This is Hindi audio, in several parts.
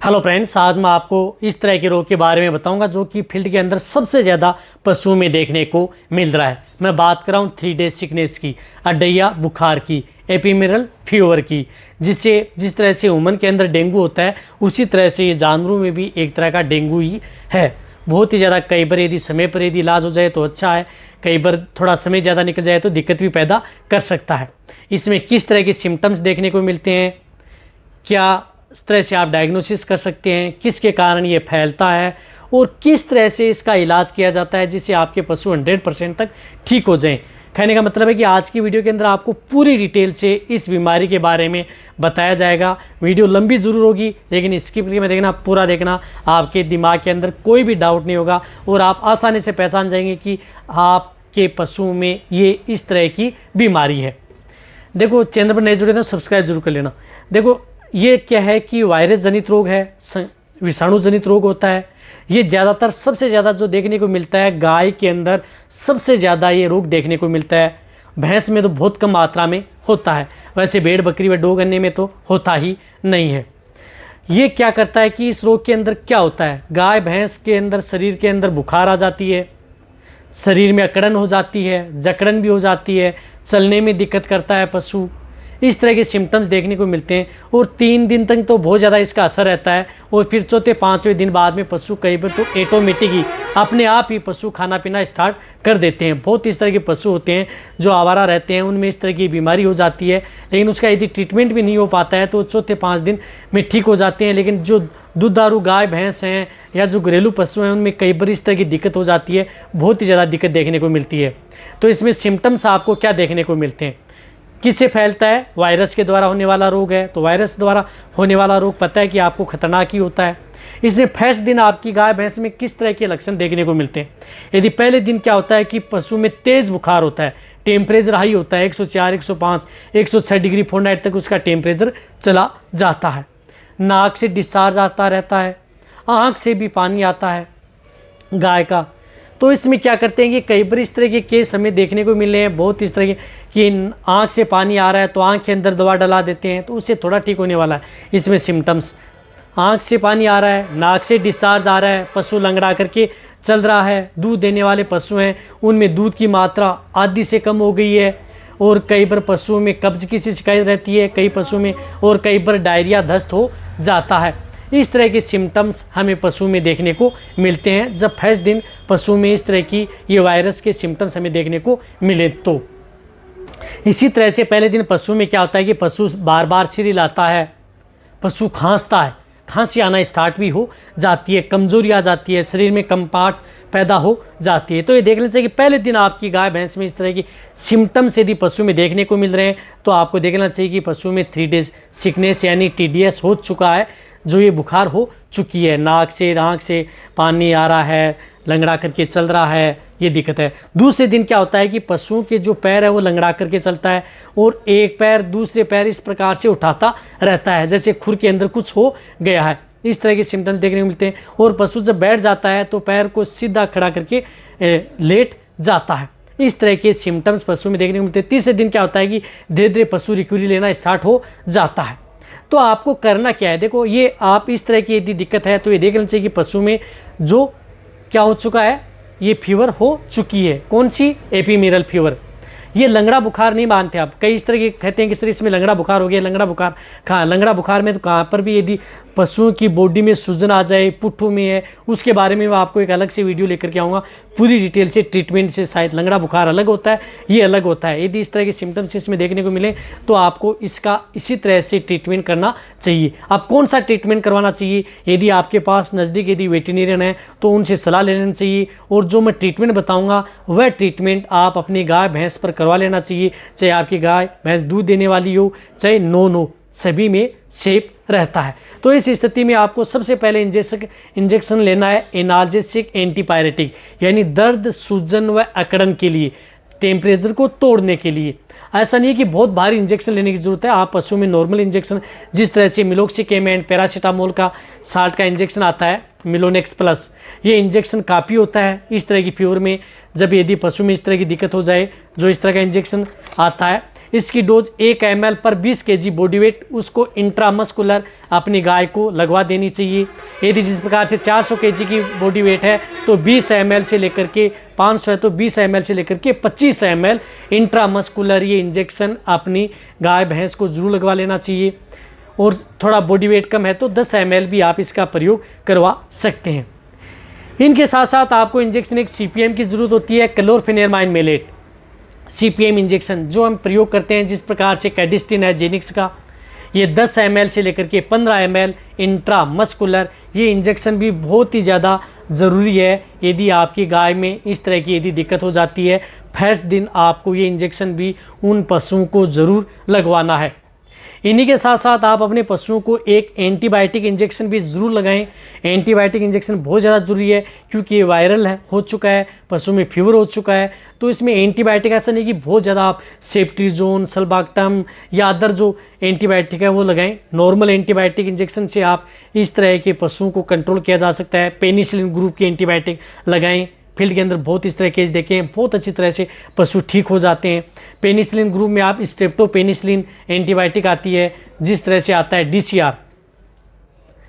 हेलो फ्रेंड्स, आज मैं आपको इस तरह के रोग के बारे में बताऊंगा जो कि फील्ड के अंदर सबसे ज़्यादा पशुओं में देखने को मिल रहा है। मैं बात कर रहा हूँ 3 डेज सिकनेस की, अड्डैया बुखार की, एपिमेरल फीवर की। जिस तरह से ह्यूमन के अंदर डेंगू होता है उसी तरह से ये जानवरों में भी एक तरह का डेंगू ही है। बहुत ही ज़्यादा, कई बार यदि समय पर यदि इलाज हो जाए तो अच्छा है, कई बार थोड़ा समय ज़्यादा निकल जाए तो दिक्कत भी पैदा कर सकता है। इसमें किस तरह के सिम्टम्स देखने को मिलते हैं, क्या इस तरह से आप डायग्नोसिस कर सकते हैं, किसके कारण ये फैलता है और किस तरह से इसका इलाज किया जाता है जिससे आपके पशु 100% तक ठीक हो जाएं। कहने का मतलब है कि आज की वीडियो के अंदर आपको पूरी डिटेल से इस बीमारी के बारे में बताया जाएगा। वीडियो लंबी ज़रूर होगी लेकिन स्किप करके देखना, पूरा देखना, आपके दिमाग के अंदर कोई भी डाउट नहीं होगा और आप आसानी से पहचान जाएंगे कि आपके पशुओं में ये इस तरह की बीमारी है। देखो, चैनल पर नए जुड़े तो सब्सक्राइब जरूर कर लेना। देखो, ये क्या है कि वायरस जनित रोग है, विषाणु जनित रोग होता है। ये ज़्यादातर सबसे ज़्यादा जो देखने को मिलता है गाय के अंदर सबसे ज़्यादा ये रोग देखने को मिलता है। भैंस में तो बहुत कम मात्रा में होता है, वैसे भेड़ बकरी व डोग अन्य में तो होता ही नहीं है। ये क्या करता है कि इस रोग के अंदर क्या होता है, गाय भैंस के अंदर शरीर के अंदर बुखार आ जाती है, शरीर में अकड़न हो जाती है, जकड़न भी हो जाती है, चलने में दिक्कत करता है पशु। इस तरह के सिम्टम्स देखने को मिलते हैं और 3 दिन तक तो बहुत ज़्यादा इसका असर रहता है और फिर चौथे 5वें दिन बाद में पशु कई बार तो ऑटोमेटिक ही अपने आप ही पशु खाना पीना स्टार्ट कर देते हैं। बहुत इस तरह के पशु होते हैं जो आवारा रहते हैं, उनमें इस तरह की बीमारी हो जाती है, लेकिन उसका यदि ट्रीटमेंट भी नहीं हो पाता है तो चौथे 5 दिन में ठीक हो जाते हैं। लेकिन जो दूधारू गाय भैंस हैं या जो घरेलू पशु हैं उनमें कई बार इस तरह की दिक्कत हो जाती है, बहुत ही ज़्यादा दिक्कत देखने को मिलती है। तो इसमें सिम्टम्स आपको क्या देखने को मिलते हैं, किससे फैलता है, वायरस के द्वारा होने वाला रोग है तो वायरस द्वारा होने वाला रोग पता है कि आपको खतरनाक ही होता है। इसमें फर्स्ट दिन आपकी गाय भैंस में किस तरह के लक्षण देखने को मिलते हैं। यदि पहले दिन क्या होता है कि पशु में तेज़ बुखार होता है, टेम्परेचर हाई होता है, 104, 105, 106 डिग्री फ़ारेनहाइट तक उसका टेम्परेचर चला जाता है। नाक से डिस्चार्ज आता रहता है, आँख से भी पानी आता है गाय का। तो इसमें क्या करते हैं कि कई बार इस तरह के केस हमें देखने को मिले हैं, बहुत इस तरह के कि आँख से पानी आ रहा है तो आँख के अंदर दवा डला देते हैं तो उससे थोड़ा ठीक होने वाला है। इसमें सिम्टम्स, आँख से पानी आ रहा है, नाक से डिस्चार्ज आ रहा है, पशु लंगड़ा करके चल रहा है, दूध देने वाले पशु हैं उनमें दूध की मात्रा आधी से कम हो गई है और कई बार पशुओं में कब्ज की शिकायत रहती है कई पशुओं में, और कई बार डायरिया दस्त हो जाता है। इस तरह के सिम्टम्स हमें पशु में देखने को मिलते हैं जब फर्स्ट दिन पशु में इस तरह की ये वायरस के सिम्टम्स हमें देखने को मिले। तो इसी तरह से पहले दिन पशु में क्या होता है कि पशु बार बार सिर हिलाता है, पशु खांसता है, खांसी आना स्टार्ट भी हो जाती है, कमजोरी आ जाती है, शरीर में कंपार्ट पैदा हो जाती है। तो ये देख लेना चाहिए कि पहले दिन आपकी गाय भैंस में इस तरह की सिम्टम्स यदि पशु में देखने को मिल रहे हैं तो आपको देखना चाहिए कि पशु में 3 डेज सिकनेस यानी TDS हो चुका है, जो ये बुखार हो चुकी है, नाक से आँख से पानी आ रहा है, लंगड़ा करके चल रहा है, ये दिक्कत है। दूसरे दिन क्या होता है कि पशुओं के जो पैर है वो लंगड़ा करके चलता है और एक पैर दूसरे पैर इस प्रकार से उठाता रहता है जैसे खुर के अंदर कुछ हो गया है। इस तरह के सिम्टम्स देखने को मिलते हैं और पशु जब बैठ जाता है तो पैर को सीधा खड़ा करके लेट जाता है। इस तरह के सिम्टम्स पशु में देखने को मिलते हैं। तीसरे दिन क्या होता है कि धीरे धीरे पशु रिकवरी लेना स्टार्ट हो जाता है। तो आपको करना क्या है, देखो ये आप इस तरह की यदि दिक्कत है तो ये देख लेना चाहिए कि पशु में जो क्या हो चुका है, ये फीवर हो चुकी है। कौन सी, एपिमेरल फीवर। ये लंगड़ा बुखार नहीं मानते आप, कई इस तरह के कहते हैं कि सर इसमें लंगड़ा बुखार हो गया, लंगड़ा बुखार कहाँ, लंगड़ा बुखार में तो कहाँ पर भी यदि पशुओं की बॉडी में सूजन आ जाए, पुट्ठों में है, उसके बारे में मैं आपको एक अलग से वीडियो लेकर के आऊँगा पूरी डिटेल से, ट्रीटमेंट से। शायद लंगड़ा बुखार अलग होता है, ये अलग होता है। यदि इस तरह के सिम्टम्स इसमें देखने को मिले तो आपको इसका इसी तरह से ट्रीटमेंट करना चाहिए। अब कौन सा ट्रीटमेंट करवाना चाहिए, यदि आपके पास नज़दीक यदि वेटरनरियन है तो उनसे सलाह ले लेना चाहिए और जो मैं ट्रीटमेंट बताऊँगा वह ट्रीटमेंट आप अपनी गाय भैंस पर करवा लेना चाहिए। चाहे आपकी गाय भैंस दूध देने वाली हो चाहे नो सभी में सेफ रहता है। तो इस स्थिति में आपको सबसे पहले इंजेक्शन लेना है एनाल्जेसिक एंटीपायरेटिक, यानी दर्द सूजन व अकड़न के लिए, टेम्परेचर को तोड़ने के लिए। ऐसा नहीं है कि बहुत भारी इंजेक्शन लेने की ज़रूरत है, आप पशु में नॉर्मल इंजेक्शन जिस तरह से मिलोक्सिकेम एंड पैरासीटामोल का 60 का इंजेक्शन आता है, मिलोनेक्स प्लस, ये इंजेक्शन काफ़ी होता है इस तरह की फीवर में। जब यदि पशु में इस तरह की दिक्कत हो जाए, जो इस तरह का इंजेक्शन आता है इसकी डोज 1 ml पर 20 kg बॉडी वेट उसको इंट्रामस्कुलर अपनी गाय को लगवा देनी चाहिए। यदि जिस प्रकार से 400 kg की बॉडी वेट है तो 20 ml से लेकर के 500 है तो 20 ml से लेकर के 25 ml इंट्रामस्कुलर ये इंजेक्शन अपनी गाय भैंस को जरूर लगवा लेना चाहिए। और थोड़ा बॉडी वेट कम है तो 10 ml भी आप इसका प्रयोग करवा सकते हैं। इनके साथ साथ आपको इंजेक्शन एक CPM की ज़रूरत होती है, क्लोरफेनेरमाइन मेलेट CPM इंजेक्शन जो हम प्रयोग करते हैं, जिस प्रकार से कैडिस्टिन है जेनिक्स का, ये 10 ml से लेकर के 15 ml इंट्रामस्कुलर ये इंजेक्शन भी बहुत ही ज़्यादा ज़रूरी है। यदि आपकी गाय में इस तरह की यदि दिक्कत हो जाती है, फर्स्ट दिन आपको ये इंजेक्शन भी उन पशुओं को ज़रूर लगवाना है। इन्हीं के साथ साथ आप अपने पशुओं को एक एंटीबायोटिक इंजेक्शन भी ज़रूर लगाएं। एंटीबायोटिक इंजेक्शन बहुत ज़्यादा ज़रूरी है क्योंकि ये वायरल हो चुका है, पशु में फीवर हो चुका है, तो इसमें एंटीबायोटिक ऐसा नहीं कि बहुत ज़्यादा आप सेफ्ट्रीजोन, सल्बाक्टम या अदर जो एंटीबायोटिक है वो लगाएं। नॉर्मल एंटीबायोटिक इंजेक्शन से आप इस तरह के पशुओं को कंट्रोल किया जा सकता है। पेनिसिलिन ग्रुप की एंटीबायोटिक लगाएं। फील्ड के अंदर बहुत इस तरह केस देखे हैं, बहुत अच्छी तरह से पशु ठीक हो जाते हैं। पेनिसिलिन ग्रुप में आप स्ट्रेप्टोपेनिसिलिन एंटीबायोटिक आती है, जिस तरह से आता है DCR,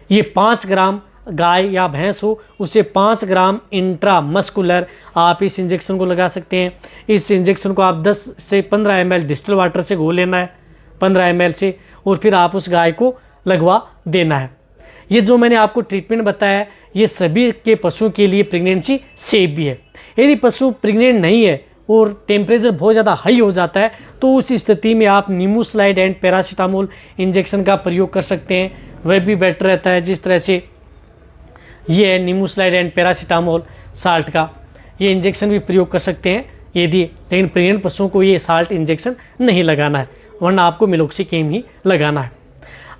ये 5 ग्राम गाय या भैंस हो उसे 5 ग्राम इंट्रामस्कुलर आप इस इंजेक्शन को लगा सकते हैं। इस इंजेक्शन को आप 10 से 15 ml डिस्टिल वाटर से घोल लेना है 15 ml से, और फिर आप उस गाय को लगवा देना है। ये जो मैंने आपको ट्रीटमेंट बताया ये सभी के पशुओं के लिए प्रेगनेंसी सेफ भी है। यदि पशु प्रेग्नेंट नहीं है और टेम्परेचर बहुत ज़्यादा हाई हो जाता है तो उस स्थिति में आप नीमोसलाइड एंड पैरासीटामोल इंजेक्शन का प्रयोग कर सकते हैं, वह भी बेटर रहता है। जिस तरह से ये है नीमोसलाइड एंड पैरासीटामोल साल्ट का, ये इंजेक्शन भी प्रयोग कर सकते हैं यदि, लेकिन प्रेग्नेंट पशुओं को ये साल्ट इंजेक्शन नहीं लगाना है, वरना आपको मिलोक्सिकेम ही लगाना है।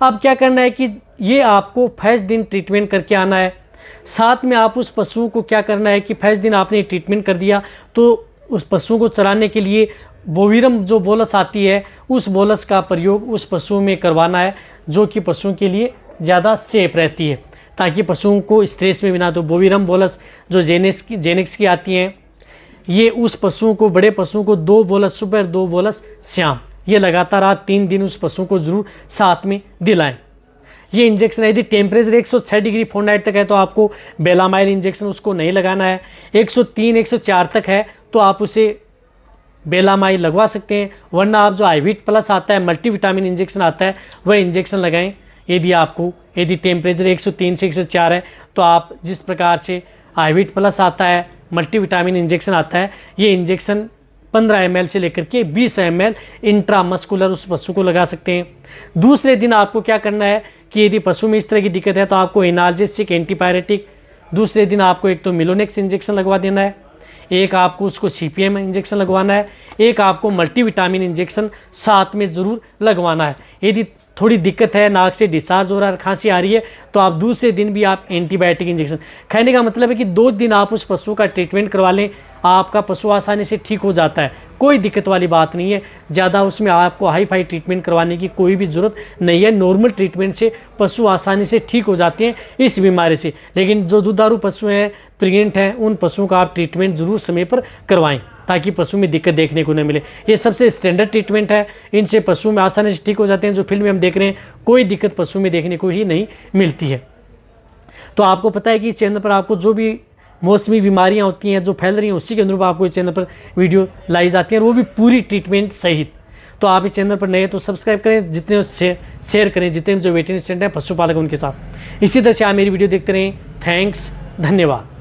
अब क्या करना है कि ये आपको फर्स्ट दिन ट्रीटमेंट करके आना है। साथ में आप उस पशु को क्या करना है कि फर्स्ट दिन आपने ट्रीटमेंट कर दिया तो उस पशु को चलाने के लिए बोविरम जो बोलस आती है उस बोलस का प्रयोग उस पशु में करवाना है, जो कि पशुओं के लिए ज़्यादा सेफ रहती है, ताकि पशुओं को स्ट्रेस में बिना। तो बोविरम बोलस जो जेनिक्स की आती हैं, ये उस पशुओं को, बड़े पशुओं को 2 बोलस सुबह 2 बोलस शाम, ये लगातार आप 3 दिन उस पशु को ज़रूर साथ में दिलाएं। ये इंजेक्शन यदि टेम्परेचर 106 डिग्री फ़ारेनहाइट तक है तो आपको बेलामाइल इंजेक्शन उसको नहीं लगाना है। 103 104 तक है तो आप उसे बेलामाइल लगवा सकते हैं, वरना आप जो आईविट प्लस आता है मल्टीविटामिन इंजेक्शन आता है वह इंजेक्शन लगाएं। यदि टेम्परेचर 103 से 104 है तो आप जिस प्रकार से आईविट प्लस आता है, मल्टीविटामिन इंजेक्शन आता है, ये इंजेक्शन 15 ml से लेकर के 20 ml इंट्रामस्कुलर उस पशु को लगा सकते हैं। दूसरे दिन आपको क्या करना है कि यदि पशु में इस तरह की दिक्कत है तो आपको एनाल्जेसिक एंटीपायरेटिक, दूसरे दिन आपको एक तो मिलोनेक्स इंजेक्शन लगवा देना है, एक आपको उसको CPM इंजेक्शन लगवाना है, एक आपको मल्टीविटामिन इंजेक्शन साथ में ज़रूर लगवाना है। यदि थोड़ी दिक्कत है, नाक से डिस्चार्ज हो रहा है, खांसी आ रही है, तो आप दूसरे दिन भी आप एंटीबायोटिक इंजेक्शन। कहने का मतलब है कि 2 दिन आप उस पशु का ट्रीटमेंट करवा लें, आपका पशु आसानी से ठीक हो जाता है, कोई दिक्कत वाली बात नहीं है। ज़्यादा उसमें आपको हाई फाई ट्रीटमेंट करवाने की कोई भी ज़रूरत नहीं है। नॉर्मल ट्रीटमेंट से पशु आसानी से ठीक हो जाते हैं इस बीमारी से। लेकिन जो दुधारू पशु हैं, प्रेग्नेंट हैं, उन पशुओं का आप ट्रीटमेंट ज़रूर समय पर करवाएं ताकि पशु में दिक्कत देखने को न मिले। ये सबसे स्टैंडर्ड ट्रीटमेंट है, इनसे पशु में आसानी से ठीक हो जाते हैं। जो फील्ड में हम देख रहे हैं कोई दिक्कत पशु में देखने को ही नहीं मिलती है। तो आपको पता है कि चैनल पर आपको जो भी मौसमी बीमारियां होती हैं जो फैल रही हैं उसी के अनुरूप आपको इस चैनल पर वीडियो लाई जाती है, और वो भी पूरी ट्रीटमेंट सहित। तो आप इस चैनल पर नए तो सब्सक्राइब करें, जितने शेयर करें, जितने जो वेटरनरी स्टूडेंट हैं पशुपालक उनके साथ। इसी तरह से आप मेरी वीडियो देखते रहें। थैंक्स, धन्यवाद।